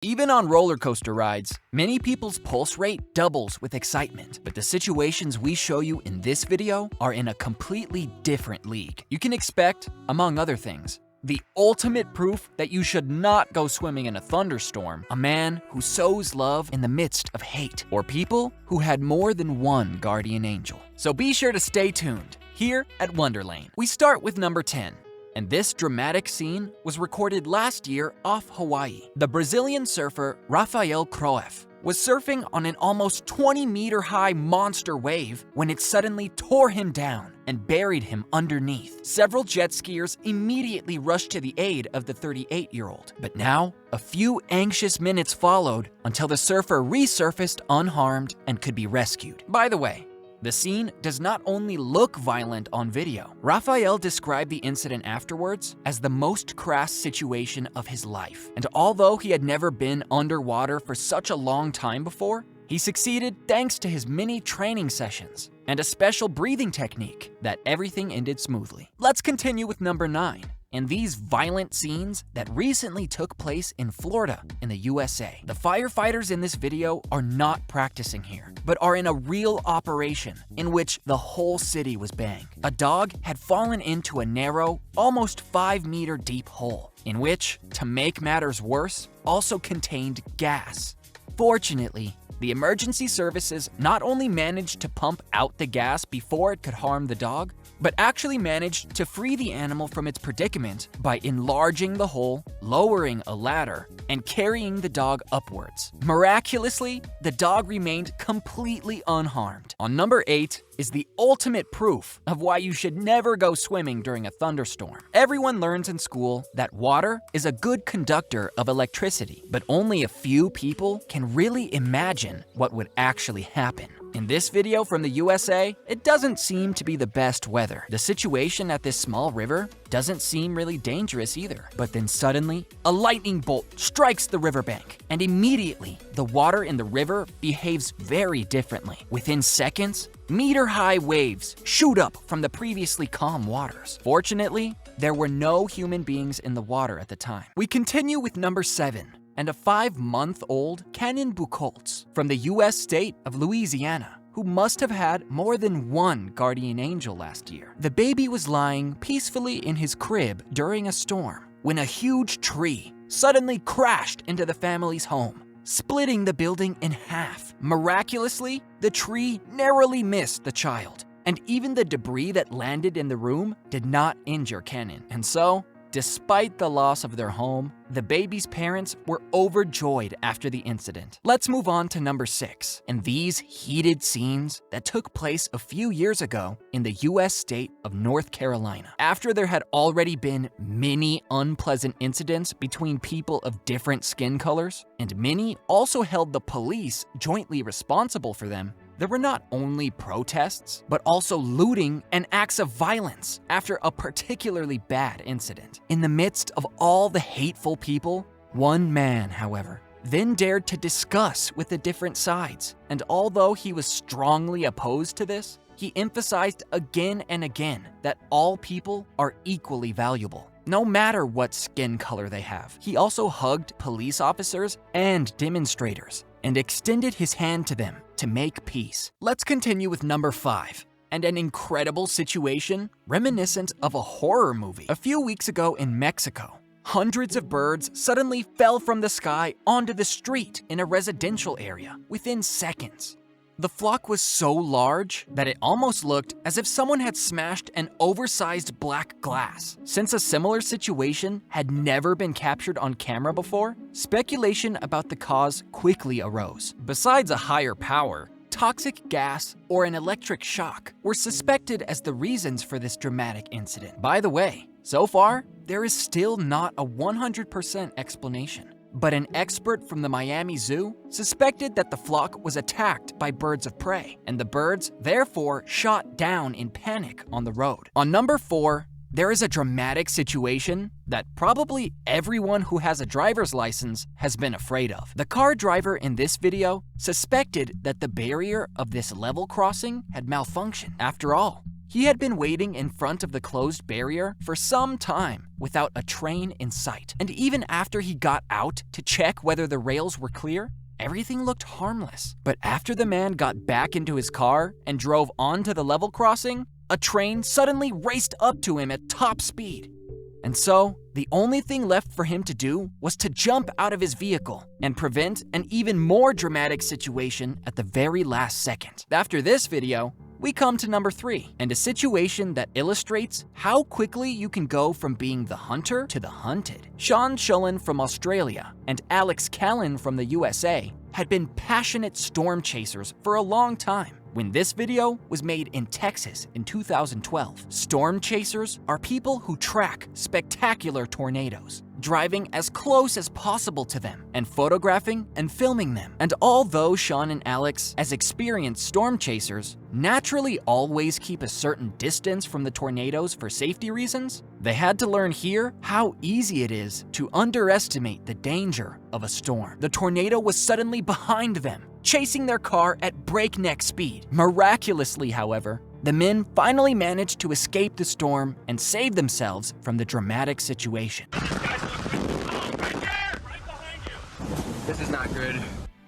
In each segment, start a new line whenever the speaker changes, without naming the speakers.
Even on roller coaster rides, many people's pulse rate doubles with excitement, but the situations we show you in this video are in a completely different league. You can expect, among other things, the ultimate proof that you should not go swimming in a thunderstorm, a man who sows love in the midst of hate, or people who had more than one guardian angel. So be sure to stay tuned here at Wonderlane. We start with number 10. And this dramatic scene was recorded last year off Hawaii. The Brazilian surfer Rafael Cruyff was surfing on an almost 20-meter-high monster wave when it suddenly tore him down and buried him underneath. Several jet skiers immediately rushed to the aid of the 38-year-old. But now, a few anxious minutes followed until the surfer resurfaced unharmed and could be rescued. By the way, the scene does not only look violent on video. Rafael described the incident afterwards as the most crass situation of his life. And although he had never been underwater for such a long time before, he succeeded thanks to his many training sessions and a special breathing technique that everything ended smoothly. Let's continue with number 9. And these violent scenes that recently took place in Florida in the USA. The firefighters in this video are not practicing here, but are in a real operation in which the whole city was banged. A dog had fallen into a narrow, almost 5-meter deep hole, in which, to make matters worse, also contained gas. Fortunately, the emergency services not only managed to pump out the gas before it could harm the dog, but actually managed to free the animal from its predicament by enlarging the hole, lowering a ladder, and carrying the dog upwards. Miraculously, the dog remained completely unharmed. On number 8 is the ultimate proof of why you should never go swimming during a thunderstorm. Everyone learns in school that water is a good conductor of electricity, but only a few people can really imagine what would actually happen. In this video from the USA, it doesn't seem to be the best weather. The situation at this small river doesn't seem really dangerous either. But then suddenly, a lightning bolt strikes the riverbank, and immediately, the water in the river behaves very differently. Within seconds, meter-high waves shoot up from the previously calm waters. Fortunately, there were no human beings in the water at the time. We continue with number 7. And a 5-month-old Canyon Buchholz from the US state of Louisiana, who must have had more than one guardian angel last year. The baby was lying peacefully in his crib during a storm when a huge tree suddenly crashed into the family's home, splitting the building in half. Miraculously, the tree narrowly missed the child, and even the debris that landed in the room did not injure Canyon. And so, despite the loss of their home, the baby's parents were overjoyed after the incident. Let's move on to number 6, and these heated scenes that took place a few years ago in the US state of North Carolina. After there had already been many unpleasant incidents between people of different skin colors, and many also held the police jointly responsible for them, there were not only protests, but also looting and acts of violence after a particularly bad incident. In the midst of all the hateful people, one man, however, then dared to discuss with the different sides. And although he was strongly opposed to this, he emphasized again and again that all people are equally valuable, no matter what skin color they have. He also hugged police officers and demonstrators and extended his hand to them to make peace. Let's continue with number 5, and an incredible situation reminiscent of a horror movie. A few weeks ago in Mexico, hundreds of birds suddenly fell from the sky onto the street in a residential area within seconds. The flock was so large that it almost looked as if someone had smashed an oversized black glass. Since a similar situation had never been captured on camera before, speculation about the cause quickly arose. Besides a higher power, toxic gas or an electric shock were suspected as the reasons for this dramatic incident. By the way, so far, there is still not a 100% explanation. But an expert from the Miami Zoo suspected that the flock was attacked by birds of prey, and the birds therefore shot down in panic on the road. On number 4, there is a dramatic situation that probably everyone who has a driver's license has been afraid of. The car driver in this video suspected that the barrier of this level crossing had malfunctioned. After all, He had been waiting in front of the closed barrier for some time without a train in sight. And even after he got out to check whether the rails were clear, everything looked harmless. But after the man got back into his car and drove onto the level crossing, a train suddenly raced up to him at top speed. And so, the only thing left for him to do was to jump out of his vehicle and prevent an even more dramatic situation at the very last second. After this video, we come to number 3, and a situation that illustrates how quickly you can go from being the hunter to the hunted. Sean Shullen from Australia and Alex Callan from the USA had been passionate storm chasers for a long time. When this video was made in Texas in 2012, storm chasers are people who track spectacular tornadoes, driving as close as possible to them and photographing and filming them. And although Sean and Alex, as experienced storm chasers, naturally always keep a certain distance from the tornadoes for safety reasons, they had to learn here how easy it is to underestimate the danger of a storm. The tornado was suddenly behind them, chasing their car at breakneck speed. Miraculously, however, the men finally managed to escape the storm and save themselves from the dramatic situation.
This is not good.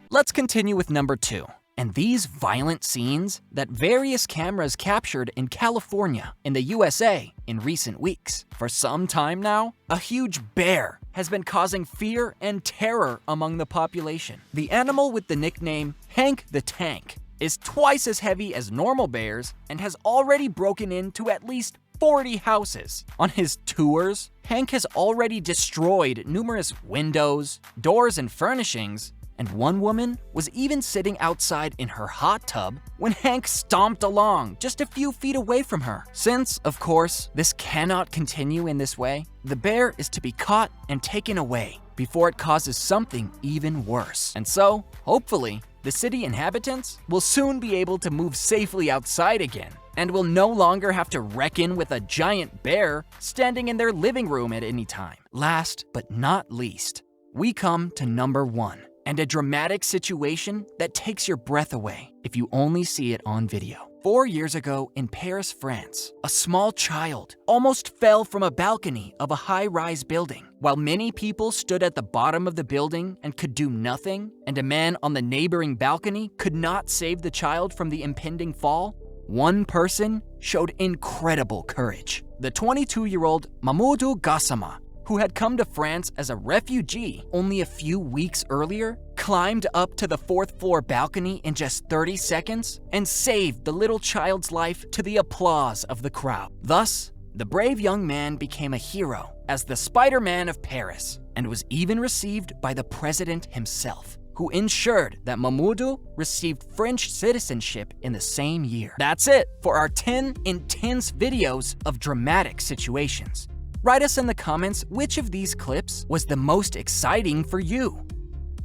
Let's continue with number 2. And these violent scenes that various cameras captured in California in the USA in recent weeks. For some time now, a huge bear has been causing fear and terror among the population. The animal with the nickname Hank the Tank is twice as heavy as normal bears and has already broken into at least 40 houses. On his tours, Hank has already destroyed numerous windows, doors, and furnishings, and one woman was even sitting outside in her hot tub when Hank stomped along just a few feet away from her. Since, of course, this cannot continue in this way, the bear is to be caught and taken away before it causes something even worse. And so, hopefully, the city inhabitants will soon be able to move safely outside again and will no longer have to reckon with a giant bear standing in their living room at any time. Last but not least, we come to number 1. And a dramatic situation that takes your breath away if you only see it on video. 4 years ago in Paris, France, a small child almost fell from a balcony of a high-rise building. While many people stood at the bottom of the building and could do nothing, and a man on the neighboring balcony could not save the child from the impending fall, one person showed incredible courage. The 22-year-old Mamoudou Gassama, who had come to France as a refugee only a few weeks earlier, climbed up to the 4th floor balcony in just 30 seconds and saved the little child's life to the applause of the crowd. Thus, the brave young man became a hero as the Spiderman of Paris and was even received by the president himself, who ensured that Mamoudou received French citizenship in the same year. That's it for our 10 intense videos of dramatic situations. Write us in the comments which of these clips was the most exciting for you.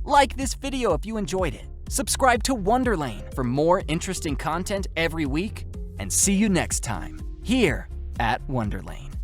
Like this video if you enjoyed it. Subscribe to Wonderlane for more interesting content every week, and see you next time here at Wonderlane.